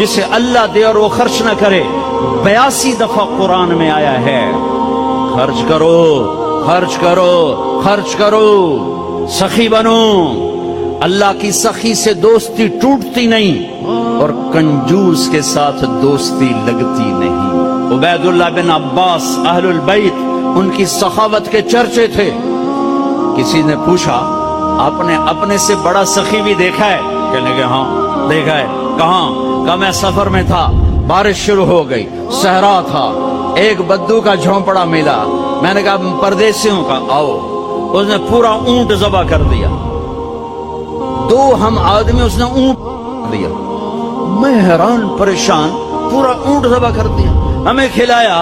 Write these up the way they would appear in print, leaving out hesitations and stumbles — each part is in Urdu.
جسے اللہ دے اور وہ خرچ نہ کرے 82 دفعہ قرآن میں آیا ہے خرچ کرو خرچ کرو خرچ کرو، سخی بنو۔ اللہ کی سخی سے دوستی ٹوٹتی نہیں اور کنجوس کے ساتھ دوستی لگتی نہیں۔ عبید اللہ بن عباس اہل البیت ان کی سخاوت کے چرچے تھے۔ کسی نے پوچھا آپ نے اپنے سے بڑا سخی بھی دیکھا ہے؟ کہنے لگے ہاں دیکھا ہے۔ کہاں؟ کہا میں سفر میں تھا، بارش شروع ہو گئی، صحرا تھا، ایک بدو کا جھونپڑا ملا، میں نے کہا پردیسیوں کا آؤ، اس نے پورا اونٹ ذبح کر دیا، 2 ہم آدمی اس نے اونٹ دیا، میں حیران پریشان، پورا اونٹ ذبح کر دیا، ہمیں کھلایا،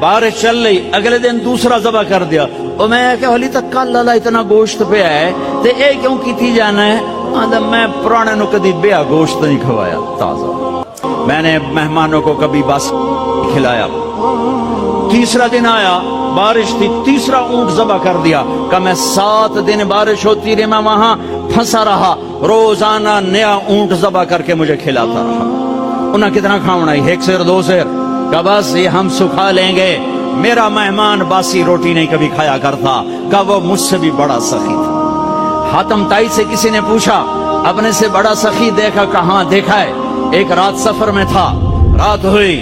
بارش چل رہی، اگلے دن دوسرا ذبح کر دیا، اور میں کہ حالی تک کل اللہ اتنا گوشت پہ ہے تے اے کیوں کیتی جانا ہے؟ میں پرانے نو کدی بیا گوشت نہیں کھوایا تازہ، میں نے مہمانوں کو کبھی بس کھلایا۔ تیسرا دن آیا، بارش تھی، تیسرا اونٹ ذبح کر دیا، کہ میں 7 دن بارش ہوتی رہی، میں وہاں پھنسا رہا، روزانہ نیا اونٹ ذبح کر کے مجھے کھلاتا رہا۔ انہیں کتنا کھاونا ہے؟ 1 سیر 2 سیر، کہ بس یہ ہم سکھا لیں گے۔ میرا مہمان باسی روٹی نہیں کبھی کھایا کرتا، کہ وہ مجھ سے بھی بڑا سخی تھا۔ حاتم تائی سے کسی نے پوچھا اپنے سے بڑا سخی دیکھا؟ کہاں دیکھا ہے؟ ایک رات سفر میں تھا، رات ہوئی،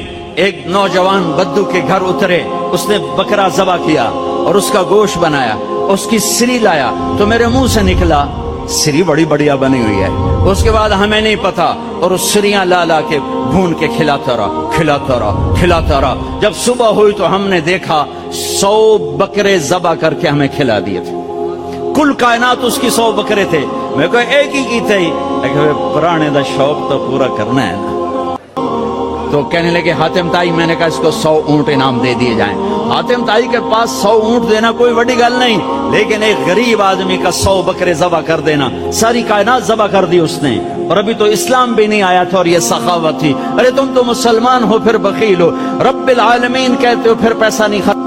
ایک نوجوان بدو کے گھر اترے، اس نے بکرا ذبح کیا اور اس کا گوشت بنایا، اس کی سری لایا تو میرے منہ سے نکلا سری بڑی بڑھیا بنی ہوئی ہے۔ اس کے بعد ہمیں نہیں پتا، اور اس سریاں لا لا کے بھون کے کھلاتا رہا کھلاتا رہا کھلاتا رہا۔ جب صبح ہوئی تو ہم نے دیکھا 100 بکرے ذبح کر کے ہمیں کھلا دیے تھے، کل کائنات اس کی 100 بکرے تھے، میں کوئی ایک ہی کی تھی، پرانے دا شوق تو پورا کرنا ہے نا۔ تو کہنے لگے حاتم تائی، میں نے کہا اس کو 100 اونٹ انعام دے دیے جائیں۔ حاتم تائی کے پاس 100 اونٹ دینا کوئی بڑی گل نہیں، لیکن ایک غریب آدمی کا 100 بکرے ذبح کر دینا، ساری کائنات ذبح کر دی اس نے، اور ابھی تو اسلام بھی نہیں آیا تھا اور یہ سخاوت تھی۔ ارے تم تو مسلمان ہو پھر بخیل ہو، رب العالمین کہتے ہو پھر پیسہ نہیں خرچ